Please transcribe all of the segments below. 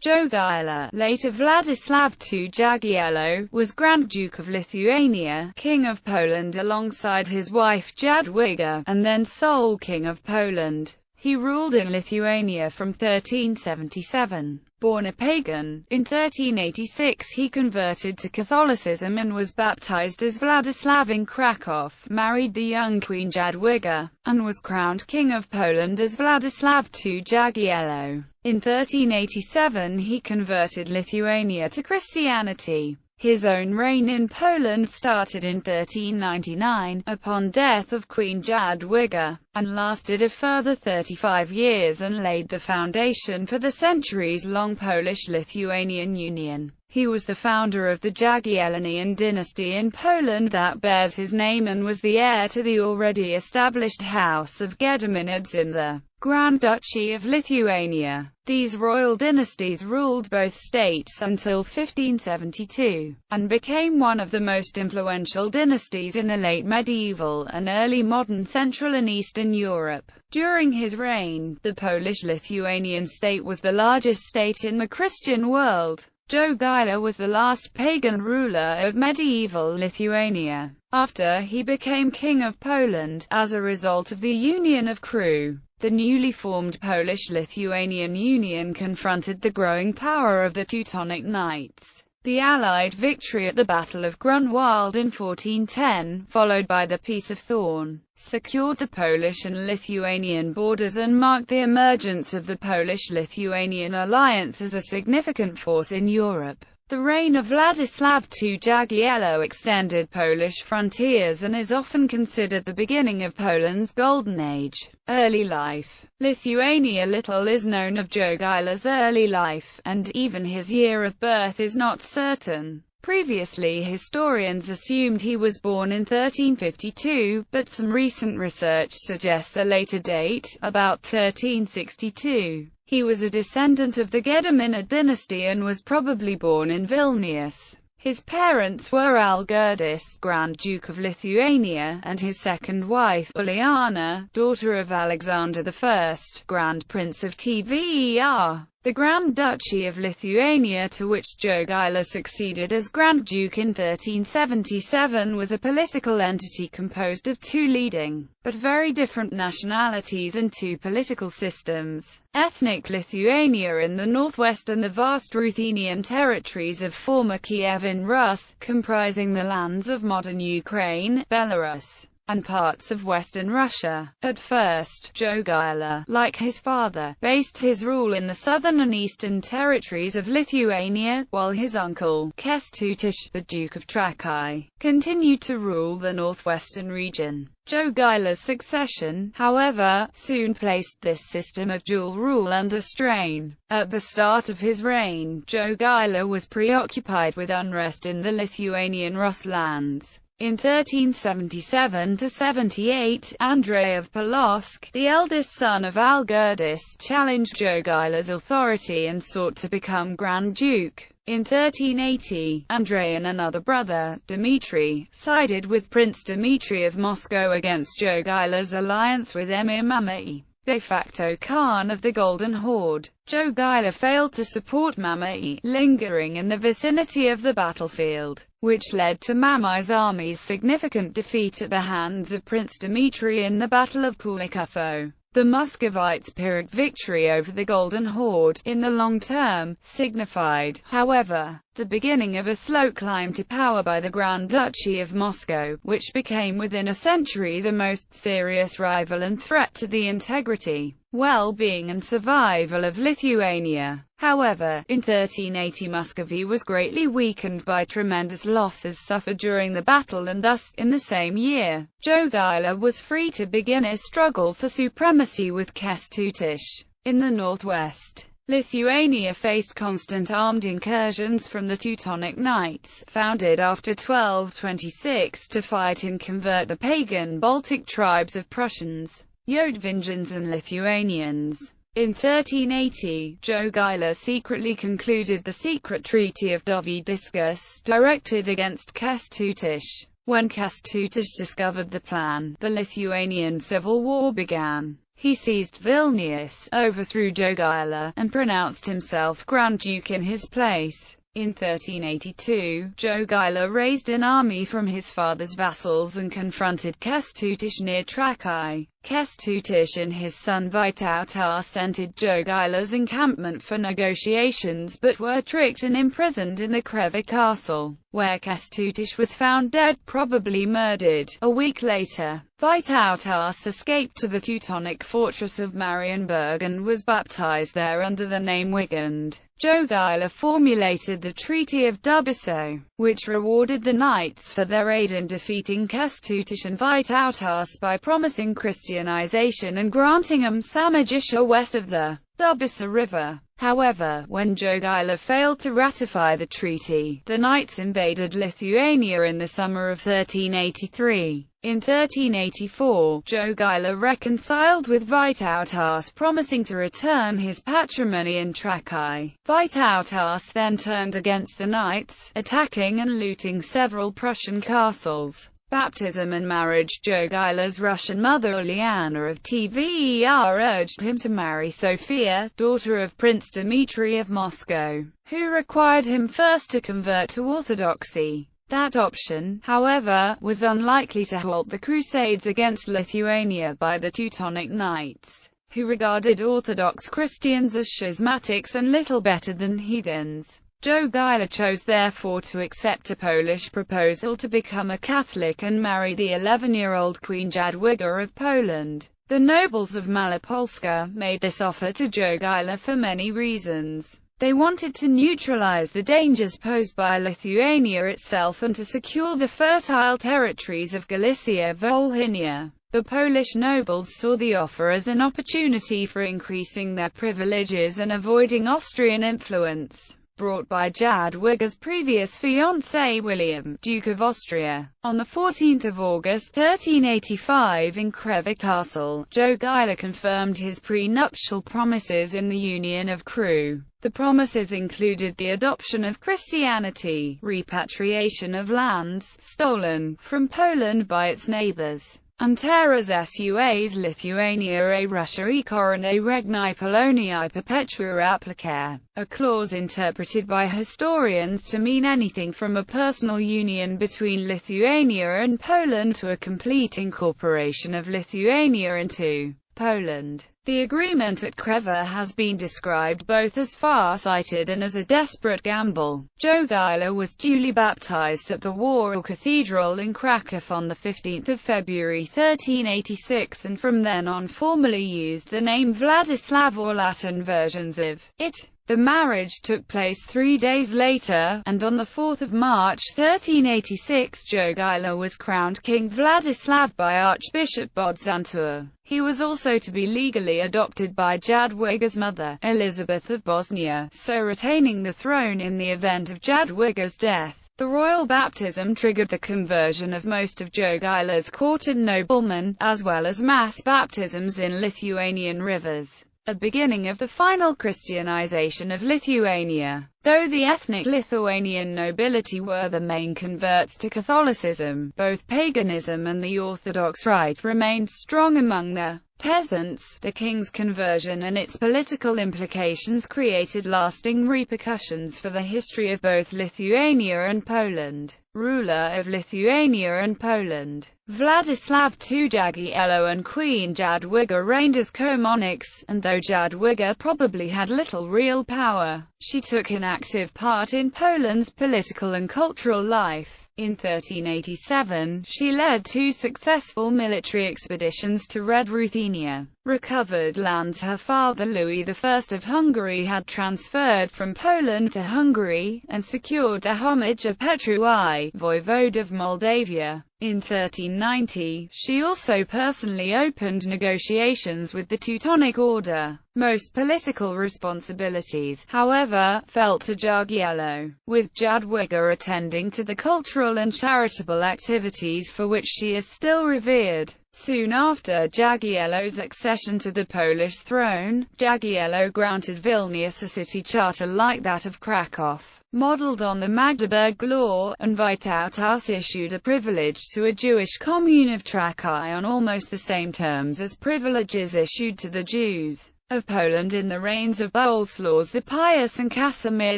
Jogaila, later Władysław II Jagiełło, was Grand Duke of Lithuania, King of Poland alongside his wife Jadwiga, and then sole King of Poland. He ruled in Lithuania from 1377. Born a pagan, in 1386 he converted to Catholicism and was baptized as Władysław in Kraków, married the young Queen Jadwiga, and was crowned King of Poland as Władysław II Jagiełło. In 1387 he converted Lithuania to Christianity. His own reign in Poland started in 1399, upon death of Queen Jadwiga, and lasted a further 35 years and laid the foundation for the centuries-long Polish-Lithuanian Union. He was the founder of the Jagiellonian dynasty in Poland that bears his name and was the heir to the already established House of Gediminids in the Grand Duchy of Lithuania. These royal dynasties ruled both states until 1572, and became one of the most influential dynasties in the late medieval and early modern Central and Eastern Europe. During his reign, the Polish-Lithuanian state was the largest state in the Christian world. Jogaila was the last pagan ruler of medieval Lithuania. After he became King of Poland, as a result of the Union of Crewe, the newly formed Polish-Lithuanian Union confronted the growing power of the Teutonic Knights. The Allied victory at the Battle of Grunwald in 1410, followed by the Peace of Thorn, secured the Polish and Lithuanian borders and marked the emergence of the Polish-Lithuanian alliance as a significant force in Europe. The reign of Władysław II Jagiełło extended Polish frontiers and is often considered the beginning of Poland's Golden Age. Early life. Lithuania. Little is known of Jogaila's early life, and even his year of birth is not certain. Previously historians assumed he was born in 1352, but some recent research suggests a later date, about 1362. He was a descendant of the Gediminid dynasty and was probably born in Vilnius. His parents were Algirdis, Grand Duke of Lithuania, and his second wife, Uliana, daughter of Alexander I, Grand Prince of Tver. The Grand Duchy of Lithuania, to which Jogaila succeeded as Grand Duke in 1377, was a political entity composed of two leading, but very different nationalities and two political systems. Ethnic Lithuania in the northwest and the vast Ruthenian territories of former Kievan Rus, comprising the lands of modern Ukraine, Belarus, and parts of western Russia. At first, Jogaila, like his father, based his rule in the southern and eastern territories of Lithuania, while his uncle, Kęstutis, the Duke of Trakai, continued to rule the northwestern region. Jogaila's succession, however, soon placed this system of dual rule under strain. At the start of his reign, Jogaila was preoccupied with unrest in the Lithuanian Rus lands. In 1377–78, Andrei of Polotsk, the eldest son of Algirdis, challenged Jogaila's authority and sought to become Grand Duke. In 1380, Andrei and another brother, Dmitry, sided with Prince Dmitry of Moscow against Jogaila's alliance with Emir Mamae, de facto Khan of the Golden Horde. Jogaila failed to support Mamae, lingering in the vicinity of the battlefield, which led to Mamae's army's significant defeat at the hands of Prince Dmitry in the Battle of Kulikovo. The Muscovites' Pyrrhic victory over the Golden Horde, in the long term, signified, however, the beginning of a slow climb to power by the Grand Duchy of Moscow, which became within a century the most serious rival and threat to the integrity, well-being and survival of Lithuania. However, in 1380 Muscovy was greatly weakened by tremendous losses suffered during the battle, and thus, in the same year, Jogaila was free to begin a struggle for supremacy with Kęstutis. In the northwest, Lithuania faced constant armed incursions from the Teutonic Knights, founded after 1226 to fight and convert the pagan Baltic tribes of Prussians, Yodvingians and Lithuanians. In 1380, Jogaila secretly concluded the secret Treaty of Dovydiškas, directed against Kęstutis. When Kęstutis discovered the plan, the Lithuanian Civil War began. He seized Vilnius, overthrew Jogaila, and pronounced himself Grand Duke in his place. In 1382, Jogaila raised an army from his father's vassals and confronted Kęstutis near Trakai. Kęstutis and his son Vytautas entered Jogaila's encampment for negotiations but were tricked and imprisoned in the Kreva castle, where Kęstutis was found dead, probably murdered. A week later, Vytautas escaped to the Teutonic fortress of Marienburg and was baptized there under the name Wigand. Jogaila formulated the Treaty of Dubiso, which rewarded the knights for their aid in defeating Kęstutis and Vytautas by promising Christianization and granting them Samogitian west of the Dubiso River. However, when Jogaila failed to ratify the treaty, the knights invaded Lithuania in the summer of 1383. In 1384, Jogaila reconciled with Vytautas, promising to return his patrimony in Trakai. Vytautas then turned against the knights, attacking and looting several Prussian castles. Baptism and marriage. Jogaila's Russian mother Uliana of Tver urged him to marry Sophia, daughter of Prince Dmitry of Moscow, who required him first to convert to Orthodoxy. That option, however, was unlikely to halt the crusades against Lithuania by the Teutonic Knights, who regarded Orthodox Christians as schismatics and little better than heathens. Jogaila chose therefore to accept a Polish proposal to become a Catholic and marry the 11-year-old Queen Jadwiga of Poland. The nobles of Malopolska made this offer to Jogaila for many reasons. They wanted to neutralize the dangers posed by Lithuania itself and to secure the fertile territories of Galicia-Volhynia. The Polish nobles saw the offer as an opportunity for increasing their privileges and avoiding Austrian influence brought by Jadwiga's previous fiancé William, Duke of Austria. On 14 August 1385 in Kreva Castle, Jogaila confirmed his prenuptial promises in the Union of Crewe. The promises included the adoption of Christianity, repatriation of lands stolen from Poland by its neighbors, and terras suas Lithuaniae Russiae coronae regni Poloniae perpetua applicare, a clause interpreted by historians to mean anything from a personal union between Lithuania and Poland to a complete incorporation of Lithuania into Poland. The agreement at Kreva has been described both as far-sighted and as a desperate gamble. Jogaila was duly baptized at the Warhol Cathedral in Kraków on 15 February 1386 and from then on formally used the name Władysław or Latin versions of it. The marriage took place 3 days later, and on 4 March 1386 Jogaila was crowned King Władysław by Archbishop Bodzantur. He was also to be legally adopted by Jadwiga's mother, Elizabeth of Bosnia, so retaining the throne in the event of Jadwiga's death. The royal baptism triggered the conversion of most of Jogaila's court and noblemen, as well as mass baptisms in Lithuanian rivers. A beginning of the final Christianization of Lithuania. Though the ethnic Lithuanian nobility were the main converts to Catholicism, both paganism and the Orthodox rite remained strong among the peasants. The king's conversion and its political implications created lasting repercussions for the history of both Lithuania and Poland. Ruler of Lithuania and Poland, Władysław II Jagiełło and Queen Jadwiga reigned as co-monarchs, and though Jadwiga probably had little real power, she took an active part in Poland's political and cultural life. In 1387, she led 2 successful military expeditions to Red Ruthenia, recovered lands her father Louis I of Hungary had transferred from Poland to Hungary, and secured the homage of Petru I, voivode of Moldavia. In 1390, she also personally opened negotiations with the Teutonic Order, Most political responsibilities, however, fell to Jagiello, with Jadwiga attending to the cultural and charitable activities for which she is still revered. Soon after Jagiello's accession to the Polish throne, Jagiello granted Vilnius a city charter like that of Kraków, modeled on the Magdeburg law, and Vytautas issued a privilege to a Jewish commune of Trakai on almost the same terms as privileges issued to the Jews of Poland in the reigns of Bolesław the Pious and Casimir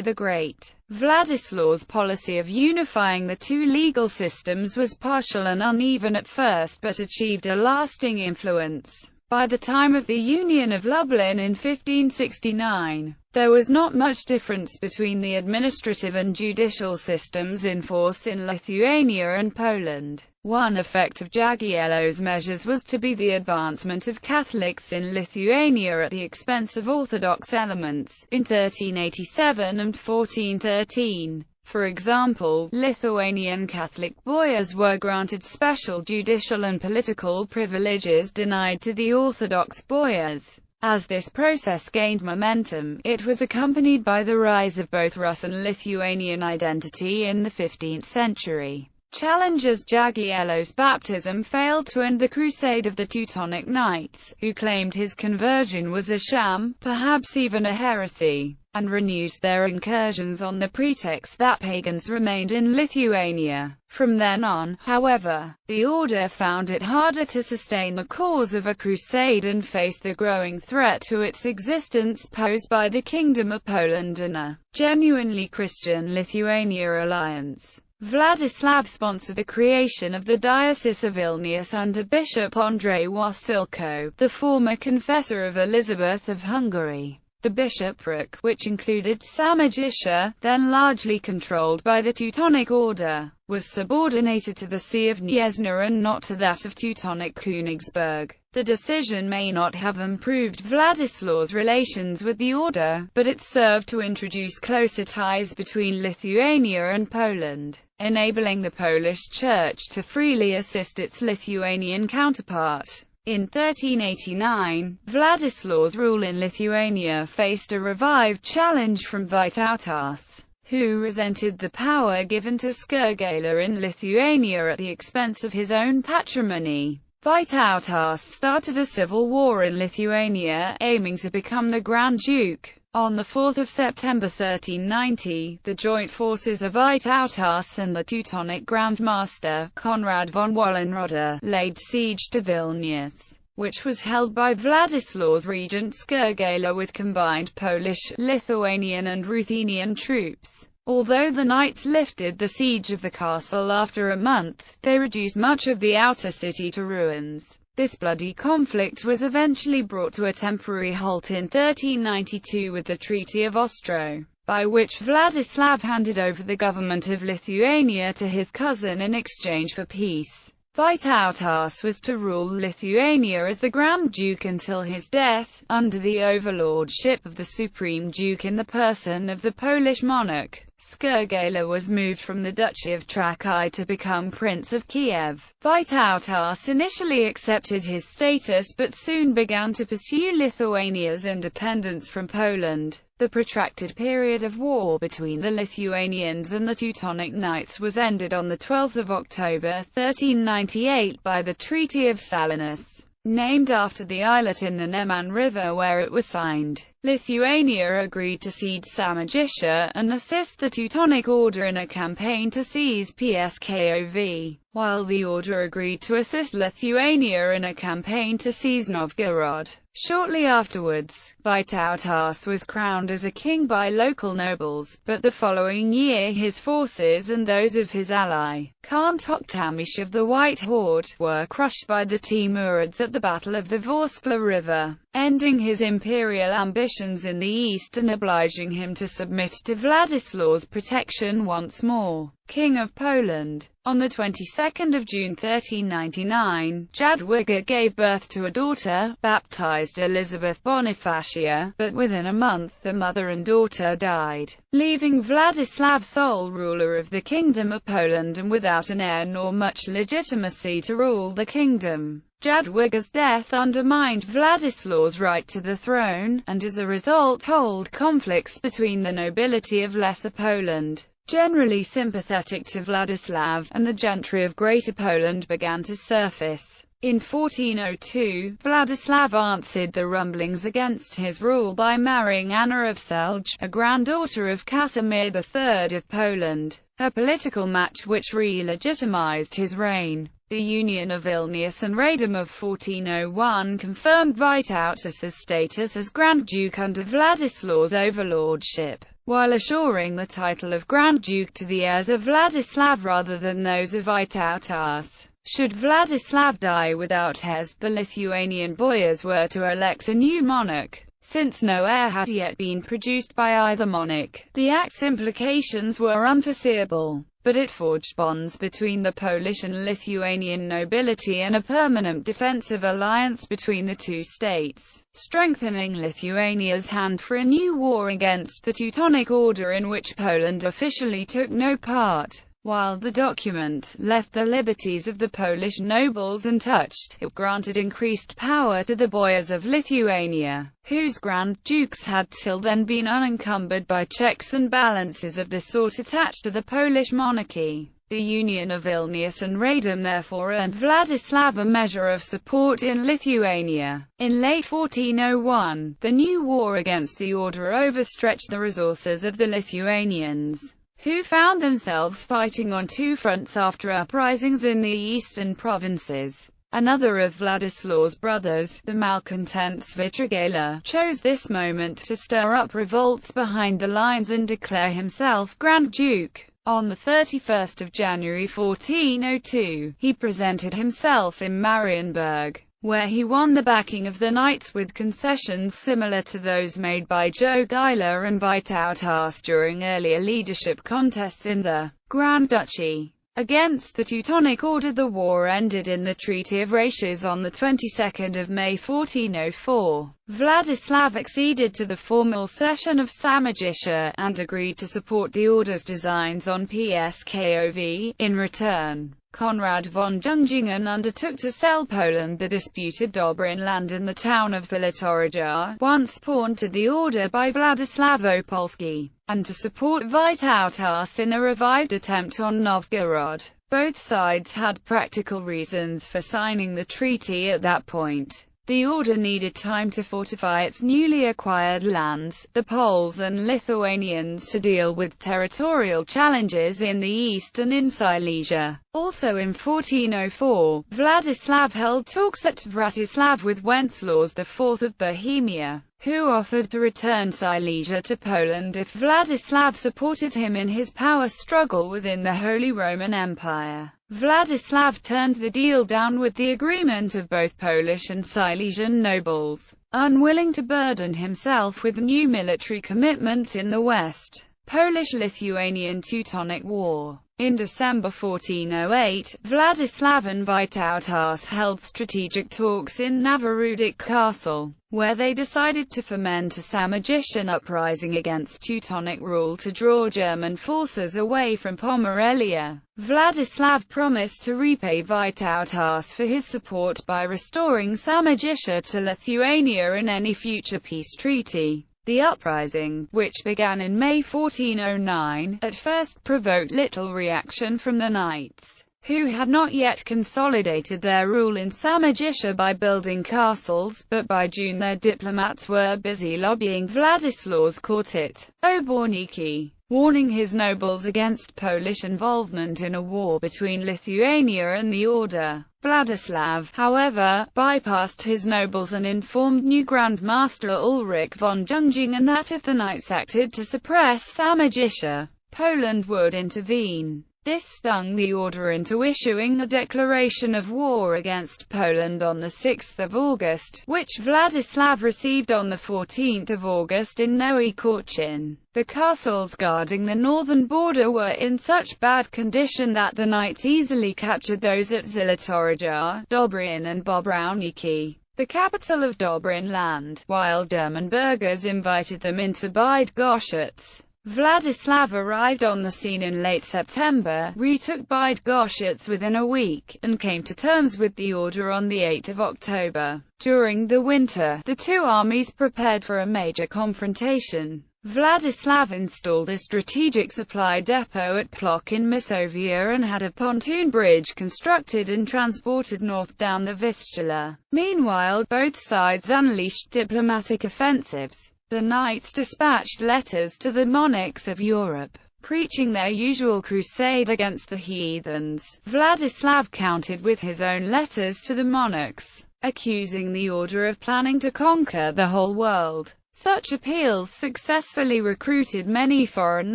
the Great. Władysław's policy of unifying the two legal systems was partial and uneven at first, but achieved a lasting influence. By the time of the Union of Lublin in 1569, there was not much difference between the administrative and judicial systems in force in Lithuania and Poland. One effect of Jagiello's measures was to be the advancement of Catholics in Lithuania at the expense of Orthodox elements. In 1387 and 1413, for example, Lithuanian Catholic boyars were granted special judicial and political privileges denied to the Orthodox boyars. As this process gained momentum, it was accompanied by the rise of both Rus and Lithuanian identity in the 15th century. Challengers Jagiello's baptism failed to end the crusade of the Teutonic Knights, who claimed his conversion was a sham, perhaps even a heresy, and renewed their incursions on the pretext that pagans remained in Lithuania. From then on, however, the order found it harder to sustain the cause of a crusade and faced the growing threat to its existence posed by the Kingdom of Poland and a genuinely Christian Lithuania alliance. Władysław sponsored the creation of the Diocese of Vilnius under Bishop Andrzej Wasilko, the former confessor of Elizabeth of Hungary. The bishopric, which included Samogitia, then largely controlled by the Teutonic Order, was subordinated to the See of Gniezno and not to that of Teutonic Königsberg. The decision may not have improved Władysław's relations with the order, but it served to introduce closer ties between Lithuania and Poland, enabling the Polish Church to freely assist its Lithuanian counterpart. In 1389, Władysław's rule in Lithuania faced a revived challenge from Vytautas, who resented the power given to Jagiello in Lithuania at the expense of his own patrimony. Vytautas started a civil war in Lithuania, aiming to become the Grand Duke. On 4 September 1390, the joint forces of Vytautas and the Teutonic Grand Master, Konrad von Wallenrode, laid siege to Vilnius, which was held by Władysław's regent Jagiello with combined Polish, Lithuanian and Ruthenian troops. Although the knights lifted the siege of the castle after a month, they reduced much of the outer city to ruins. This bloody conflict was eventually brought to a temporary halt in 1392 with the Treaty of Ostro, by which Władysław handed over the government of Lithuania to his cousin in exchange for peace. Vytautas was to rule Lithuania as the Grand Duke until his death, under the overlordship of the Supreme Duke in the person of the Polish monarch. Jagiello was moved from the Duchy of Trakai to become Prince of Kiev. Vytautas initially accepted his status but soon began to pursue Lithuania's independence from Poland. The protracted period of war between the Lithuanians and the Teutonic Knights was ended on 12 October 1398 by the Treaty of Salinas, named after the islet in the Neman River where it was signed. Lithuania agreed to cede Samogitia and assist the Teutonic Order in a campaign to seize Pskov, while the Order agreed to assist Lithuania in a campaign to seize Novgorod. Shortly afterwards, Vytautas was crowned as a king by local nobles, but the following year his forces and those of his ally, Khan Toktamish of the White Horde, were crushed by the Timurids at the Battle of the Vorskla River, ending his imperial ambitions in the east and obliging him to submit to Władysław's protection once more. King of Poland. On the 22nd of June 1399, Jadwiga gave birth to a daughter, baptized Elizabeth Bonifacia, but within a month the mother and daughter died, leaving Władysław sole ruler of the Kingdom of Poland and without an heir nor much legitimacy to rule the kingdom. Jadwiga's death undermined Władysław's right to the throne, and as a result old conflicts between the nobility of Lesser Poland, generally sympathetic to Władysław, and the gentry of Greater Poland began to surface. In 1402, Władysław answered the rumblings against his rule by marrying Anna of Celje, a granddaughter of Casimir III of Poland, a political match which re-legitimized his reign. The Union of Vilnius and Radom of 1401 confirmed Vytautas's status as Grand Duke under Władysław's overlordship, while assuring the title of Grand Duke to the heirs of Władysław rather than those of Vytautas. Should Władysław die without heirs, the Lithuanian boyars were to elect a new monarch. Since no heir had yet been produced by either monarch, the act's implications were unforeseeable, but it forged bonds between the Polish and Lithuanian nobility and a permanent defensive alliance between the two states, strengthening Lithuania's hand for a new war against the Teutonic Order in which Poland officially took no part. While the document left the liberties of the Polish nobles untouched, it granted increased power to the boyars of Lithuania, whose Grand Dukes had till then been unencumbered by checks and balances of the sort attached to the Polish monarchy. The Union of Vilnius and Radom therefore earned Władysław a measure of support in Lithuania. In late 1401, the new war against the order overstretched the resources of the Lithuanians, who found themselves fighting on two fronts after uprisings in the eastern provinces. Another of Władysław's brothers, the malcontent Jogaila, chose this moment to stir up revolts behind the lines and declare himself Grand Duke. On the 31st of January 1402, he presented himself in Marienburg, where he won the backing of the knights with concessions similar to those made by Jogaila and Vytautas during earlier leadership contests in the Grand Duchy. Against the Teutonic Order, the war ended in the Treaty of Ratios on the 22nd of May 1404. Władysław acceded to the formal cession of Samogitia, and agreed to support the order's designs on Pskov. In return, Konrad von Jungingen undertook to sell Poland the disputed Dobrin land in the town of Zolotoryja, once pawned to the order by Władysław Opolski, and to support Vytautas in a revived attempt on Novgorod. Both sides had practical reasons for signing the treaty at that point. The order needed time to fortify its newly acquired lands, the Poles and Lithuanians to deal with territorial challenges in the east and in Silesia. Also in 1404, Władysław held talks at Wrocław with Wenceslas IV of Bohemia, who offered to return Silesia to Poland if Władysław supported him in his power struggle within the Holy Roman Empire. Władysław turned the deal down with the agreement of both Polish and Silesian nobles, unwilling to burden himself with new military commitments in the West. Polish-Lithuanian Teutonic War. In December 1408, Władysław and Vytautas held strategic talks in Noworudik Castle, where they decided to foment a Samogitian uprising against Teutonic rule to draw German forces away from Pomerelia. Władysław promised to repay Vytautas for his support by restoring Samogitia to Lithuania in any future peace treaty. The uprising, which began in May 1409, at first provoked little reaction from the knights, who had not yet consolidated their rule in Samogitia by building castles, but by June their diplomats were busy lobbying Władysław's court at Oborniki, warning his nobles against Polish involvement in a war between Lithuania and the Order. Władysław, however, bypassed his nobles and informed new Grand Master Ulrich von Jungingen that if the knights acted to suppress Samogitia, Poland would intervene. This stung the order into issuing a declaration of war against Poland on 6 August, which Władysław received on 14 August in Nowy Korczyn. The castles guarding the northern border were in such bad condition that the knights easily captured those at Zolotoryja, Dobryn and Bobrowniki, the capital of Dobryn land, while German burghers invited them into Bydgoszcz. Władysław arrived on the scene in late September, retook Bydgoszcz within a week, and came to terms with the order on 8 October. During the winter, the two armies prepared for a major confrontation. Władysław installed a strategic supply depot at Plock in Masovia and had a pontoon bridge constructed and transported north down the Vistula. Meanwhile, both sides unleashed diplomatic offensives. The knights dispatched letters to the monarchs of Europe, preaching their usual crusade against the heathens. Władysław countered with his own letters to the monarchs, accusing the order of planning to conquer the whole world. Such appeals successfully recruited many foreign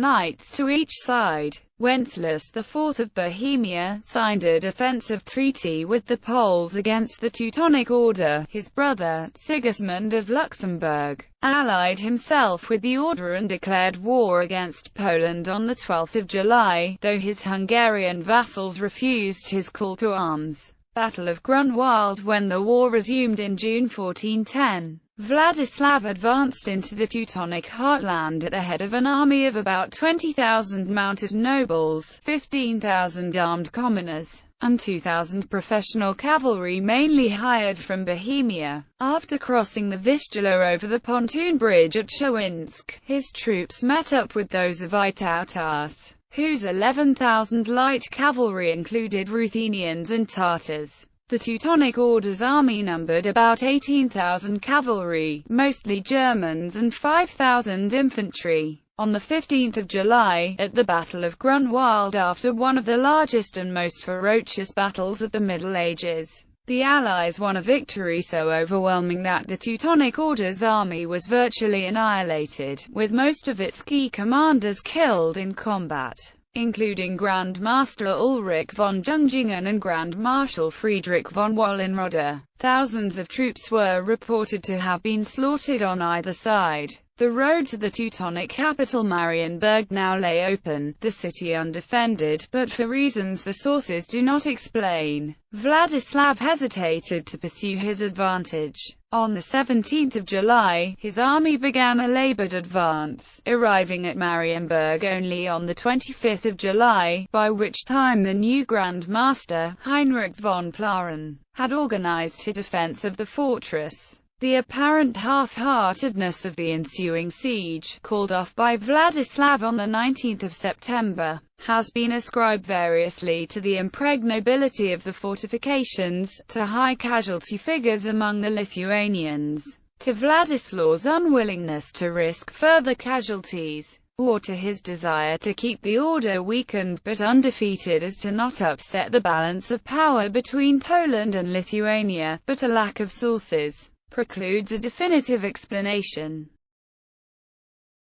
knights to each side. Wenceslas IV of Bohemia signed a defensive treaty with the Poles against the Teutonic Order. His brother, Sigismund of Luxembourg, allied himself with the order and declared war against Poland on 12 July, though his Hungarian vassals refused his call to arms. Battle of Grunwald. When the war resumed in June 1410, Władysław advanced into the Teutonic heartland at the head of an army of about 20,000 mounted nobles, 15,000 armed commoners, and 2,000 professional cavalry mainly hired from Bohemia. After crossing the Vistula over the pontoon bridge at Szawinsk, his troops met up with those of Vytautas, whose 11,000 light cavalry included Ruthenians and Tartars. The Teutonic Order's army numbered about 18,000 cavalry, mostly Germans, and 5,000 infantry. On 15 July, at the Battle of Grunwald, after one of the largest and most ferocious battles of the Middle Ages, the Allies won a victory so overwhelming that the Teutonic Order's army was virtually annihilated, with most of its key commanders killed in combat, including Grand Master Ulrich von Jungingen and Grand Marshal Friedrich von Wallenrode. Thousands of troops were reported to have been slaughtered on either side. The road to the Teutonic capital Marienburg now lay open, the city undefended, but for reasons the sources do not explain, Władysław hesitated to pursue his advantage. On 17 July, his army began a labored advance, arriving at Marienburg only on 25 July, by which time the new Grand Master, Heinrich von Plaren, had organized his defense of the fortress. The apparent half-heartedness of the ensuing siege, called off by Władysław on 19 September, has been ascribed variously to the impregnability of the fortifications, to high casualty figures among the Lithuanians, to Władysław's unwillingness to risk further casualties, or to his desire to keep the order weakened but undefeated as to not upset the balance of power between Poland and Lithuania, but a lack of sources precludes a definitive explanation.